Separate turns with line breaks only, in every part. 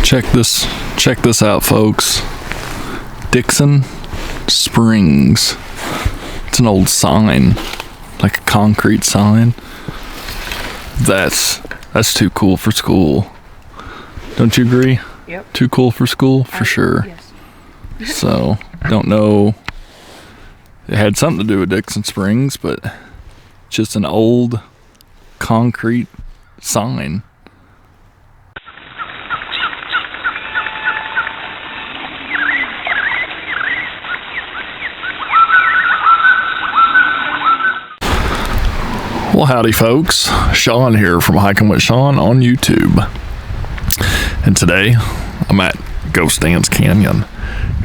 Check this out, folks. Dixon Springs. It's an old sign, like a concrete sign. That's too cool for school. Don't you agree?
Yep.
Too cool for school, for sure.
Yes.
So, don't know. It had something to do with Dixon Springs, but just an old concrete sign. Well, howdy folks, Sean here from Hiking with Sean on YouTube. And today, I'm at Ghost Dance Canyon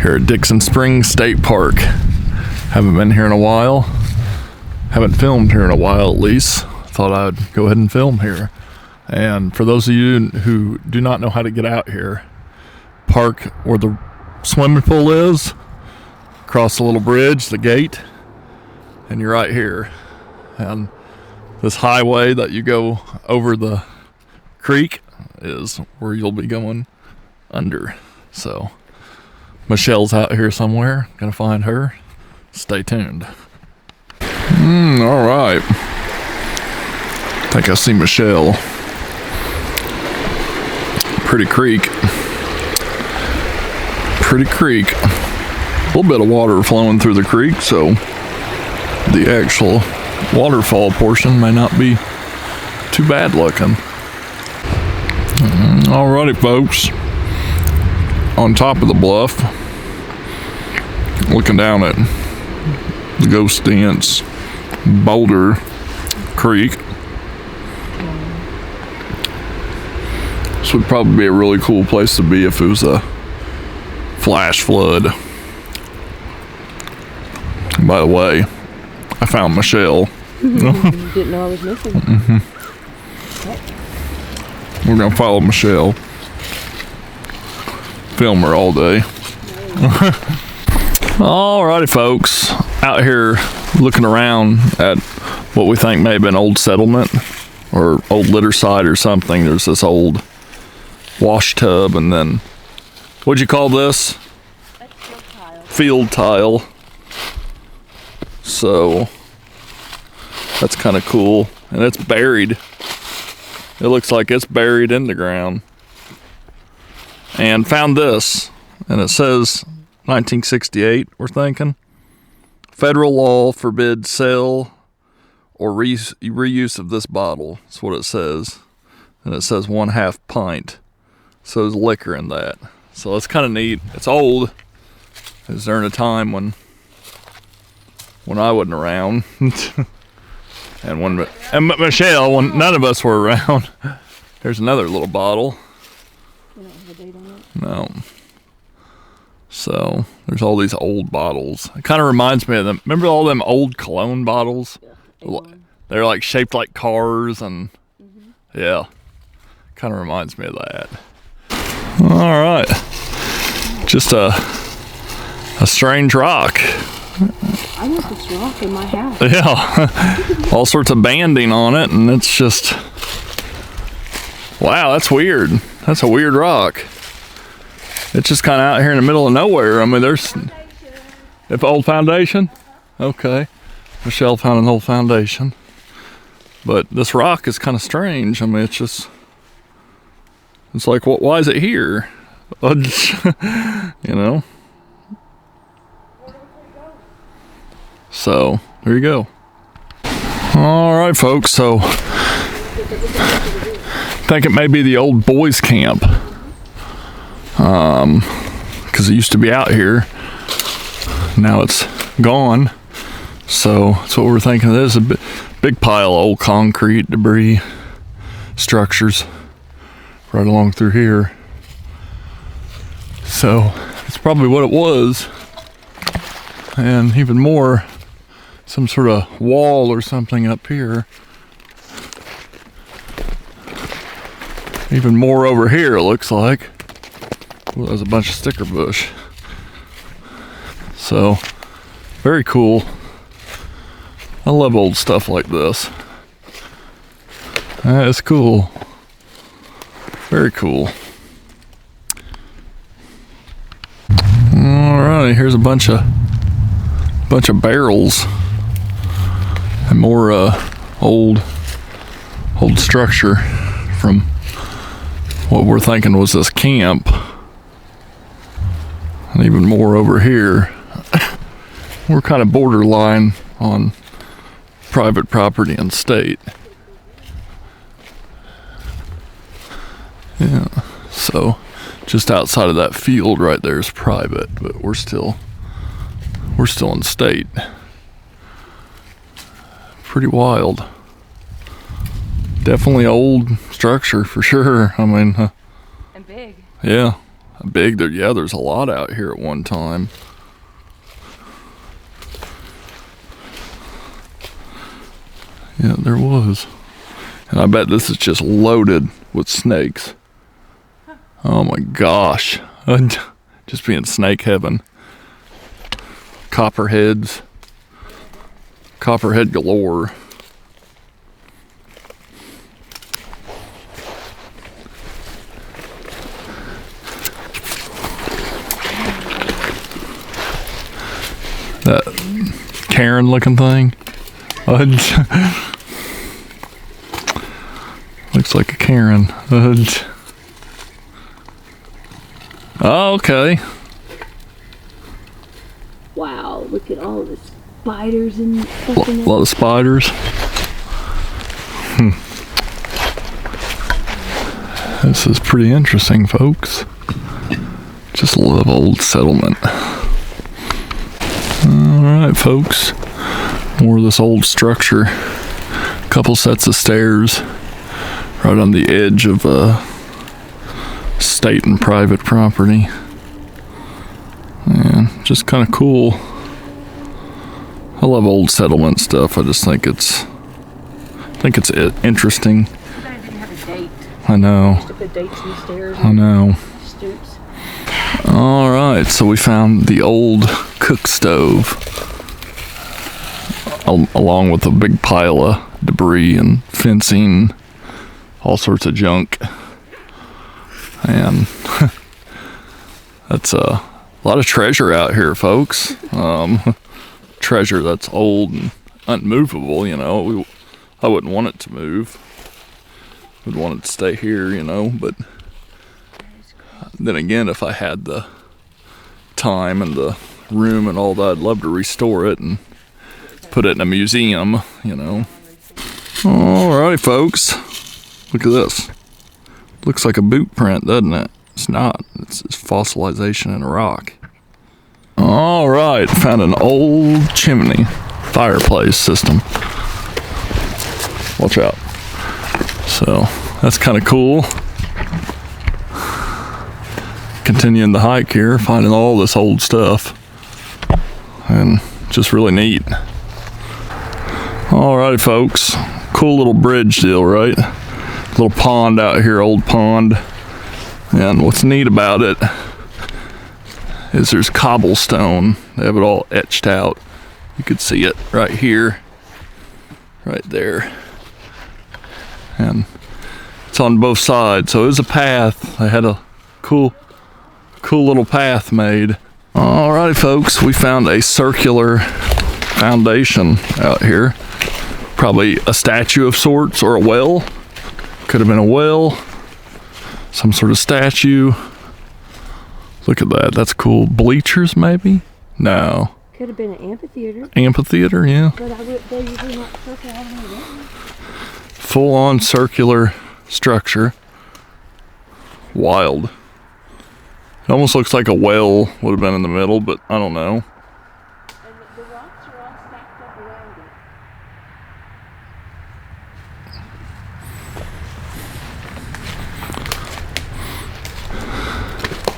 here at Dixon Springs State Park. Haven't been here in a while. Haven't filmed here in a while at least. Thought I'd go ahead and film here. And for those of you who do not know how to get out here, park where the swimming pool is, cross the little bridge, the gate, and you're right here. And this highway that you go over the creek is where you'll be going under. So Michelle's out here somewhere. Gonna find her. Stay tuned. All right. Think I see Michelle. Pretty creek. A little bit of water flowing through the creek, so the actual waterfall portion may not be too bad looking. Alrighty folks, on top of the bluff, looking down at the Ghost Dance Boulder Creek. This would probably be a really cool place to be if it was a flash flood. By the way, I found Michelle.
You didn't know I was missing.
We're gonna follow Michelle. Film her all day. Alrighty folks, out here looking around at what we think may have been old settlement or old litter site or something. There's this old wash tub, and then what'd you call this? Field tile. So that's kind of cool, and it's buried. It looks like it's buried in the ground. And found this, and it says 1968, we're thinking. Federal law forbids sale or reuse of this bottle. That's what it says. And it says 1/2 pint. So there's liquor in that. So it's kind of neat. It's old. It was during a time when I wasn't around. And Michelle, when none of us were around. There's another little bottle.
You don't have a date on it?
No. So there's all these old bottles. It kind of reminds me of them. Remember all them old cologne bottles? Yeah. They're like shaped like cars, and yeah, kind of reminds me of that. All right, just a strange rock.
I want this rock in my house.
Yeah, all sorts of banding on it, and it's just, wow, that's weird. That's a weird rock. It's just kind of out here in the middle of nowhere. I mean, there's, if old foundation, okay. Michelle found an old foundation, but this rock is kind of strange. I mean, it's like, what? Why is it here? You know. So there you go. All right, folks. So I think it may be the old boys' camp, because it used to be out here. Now it's gone. So that's what we're thinking. There's a big pile of old concrete debris structures right along through here. So it's probably what it was, and even more, some sort of wall or something up here. Even more over here, it looks like. Well, there's a bunch of sticker bush. So, very cool. I love old stuff like this. That is cool. Very cool. Alright, here's a bunch of barrels and more old structure from what we're thinking was this camp, and even more over here. We're kind of borderline on private property and state. Yeah, so just outside of that field right there is private, but we're still in state. Pretty wild. Definitely old structure for sure. I mean,
And big.
yeah, big. There's a lot out here at one time. Yeah, there was. And I bet this is just loaded with snakes. Oh my gosh. Just being snake heaven. Copperhead galore. That Karen looking thing. Looks like a Karen. Oh, okay.
Wow, look at all the spiders and stuff in
A
there.
lot of spiders. This is pretty interesting, folks. Just love old settlement. Alright, folks. More of this old structure. Couple sets of stairs right on the edge of state and private property. And just kind of cool. I love old settlement stuff. I just think it's interesting.
You guys didn't have a date.
I know.
Used to put dates in the stairs
I
and
know.
stoops.
Alright, so we found the old cook stove along with a big pile of debris and fencing, all sorts of junk. And that's a lot of treasure out here, folks. Treasure that's old and unmovable, you know. I wouldn't want it to move. Would want it to stay here, you know, but then again, if I had the time and the room and all that, I'd love to restore it and put it in a museum, you know. Alrighty, folks. Look at this. Looks like a boot print, doesn't it? It's not. It's fossilization in a rock. Alright, found an old chimney fireplace system. Watch out. So, that's kind of cool. Continuing the hike here, finding all this old stuff. And just really neat. Alright, folks. Cool little bridge deal, right? Little pond out here, old pond. And what's neat about it is there's cobblestone. They have it all etched out. You could see it right here, right there. And it's on both sides, so it was a path. They had a cool little path made. Alrighty, folks, we found a circular foundation out here. Probably a statue of sorts or a well. Could have been a well, some sort of statue. Look at that, that's cool. Bleachers, maybe? No.
Could have been an amphitheater,
Amphitheater, yeah.
but they're usually not circular all the way down.
Full on circular structure. Wild. It almost looks like a well would have been in the middle, but I don't know.
And the rocks are all stacked up around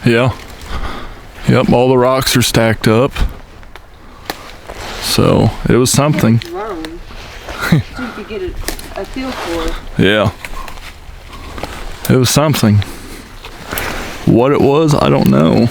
it.
Yeah. Yep, all the rocks are stacked up. So, it was something.
Thrown, so you could get a feel for it.
Yeah. It was something. What it was, I don't know.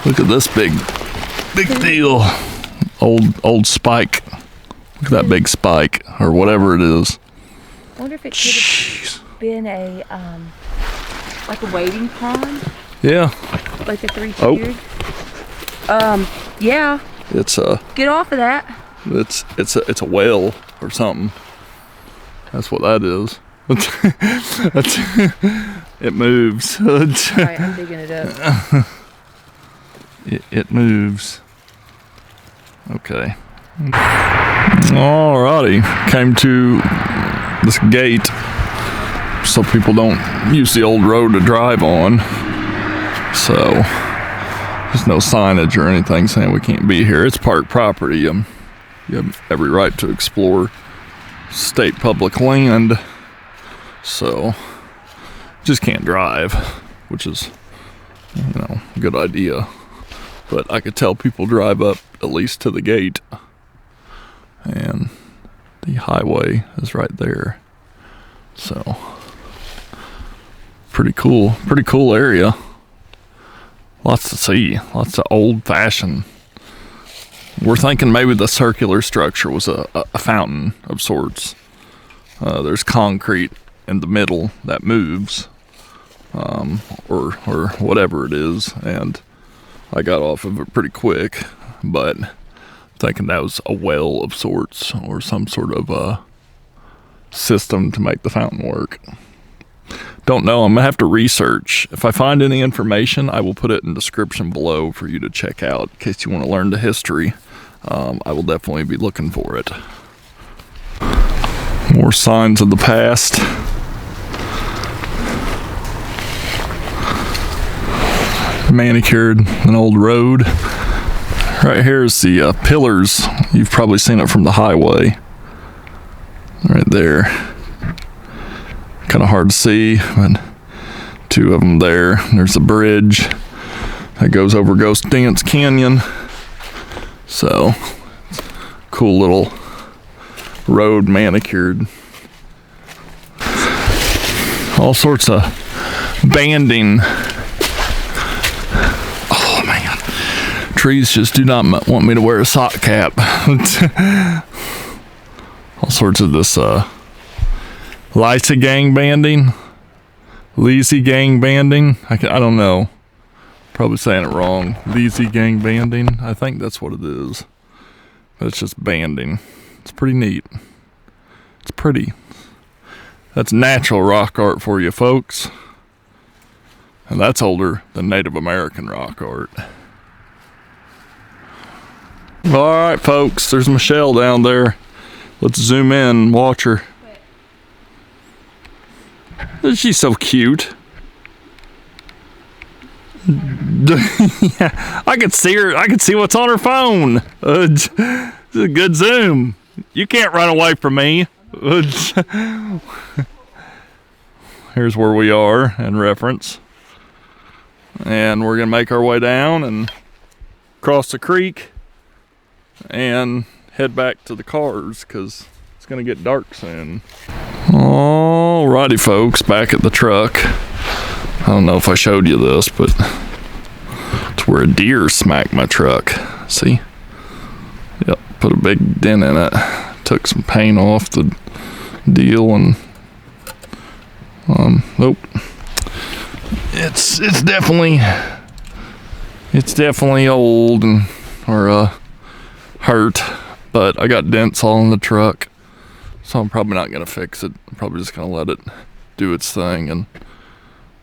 Look at this big deal. Old spike. Look at that big spike, or whatever it is.
I wonder if it could
Jeez.
have been a like a wading pond,
Yeah.
like a three-tiered. Yeah.
It's a
Get off of that.
it's a whale or something. That's what that is. It moves.
Alright, I'm digging it up.
It moves. Okay. Alrighty. Came to this gate so people don't use the old road to drive on. So there's no signage or anything saying we can't be here. It's park property. You have every right to explore state public land. So just can't drive, which is, a good idea. But I could tell people drive up at least to the gate, and the highway is right there. So pretty cool area. Lots to see, lots of old-fashioned. We're thinking maybe the circular structure was a fountain of sorts. There's concrete in the middle that moves, or whatever it is, and I got off of it pretty quick, but thinking that was a well of sorts or some sort of a system to make the fountain work. Don't know. I'm gonna have to research. If I find any information, I will put it in the description below for you to check out in case you want to learn the history. I will definitely be looking for it. More signs of the past. Manicured an old road. Right here is the pillars. You've probably seen it from the highway. Right there. Kind of hard to see, but two of them there. There's a bridge that goes over Ghost Dance Canyon. So, cool little road manicured. All sorts of banding. Oh man, trees just do not want me to wear a sock cap. All sorts of this Lysa gang banding, Leasy gang banding. I don't know. Probably saying it wrong. Leasy gang banding. I think that's what it is. But it's just banding. It's pretty neat. It's pretty. That's natural rock art for you folks. And that's older than Native American rock art. All right, folks. There's Michelle down there. Let's zoom in and watch her. She's so cute. Yeah, I could see her. I could see what's on her phone. It's a good zoom. You can't run away from me. Here's where we are in reference. And we're going to make our way down and cross the creek and head back to the cars because it's going to get dark soon. Alrighty, folks, back at the truck. I don't know if I showed you this, but it's where a deer smacked my truck. See? Yep, put a big dent in it. Took some paint off the deal and nope. It's definitely old and or hurt, but I got dents all in the truck. So I'm probably not going to fix it. I'm probably just going to let it do its thing. And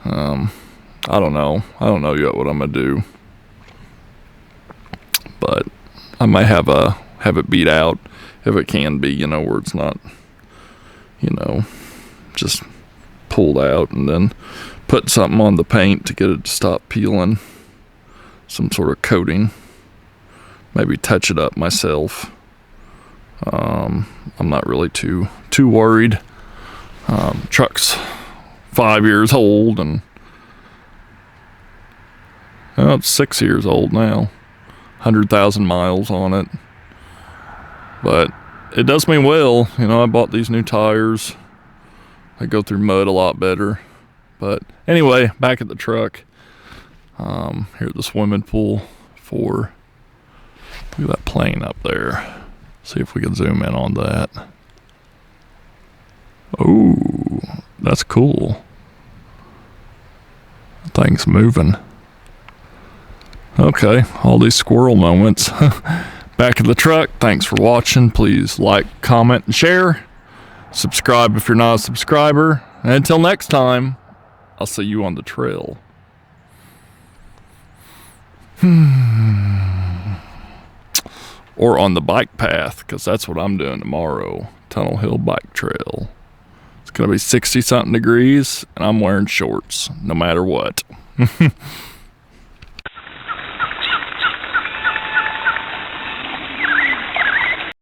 I don't know. I don't know yet what I'm going to do. But I might have it beat out if it can be, where it's not, just pulled out, and then put something on the paint to get it to stop peeling. Some sort of coating. Maybe touch it up myself. I'm not really too worried. Truck's 5 years old, and it's 6 years old now. 100,000 miles on it. But it does me well. I bought these new tires. They go through mud a lot better. But anyway, back at the truck. Here at the swimming pool look at that plane up there. See if we can zoom in on that. Oh, that's cool. That thing's moving. Okay, all these squirrel moments. Back of the truck. Thanks for watching. Please like, comment, and share. Subscribe if you're not a subscriber. And until next time, I'll see you on the trail. Or on the bike path, because that's what I'm doing tomorrow. Tunnel Hill Bike Trail. It's going to be 60-something degrees, and I'm wearing shorts, no matter what.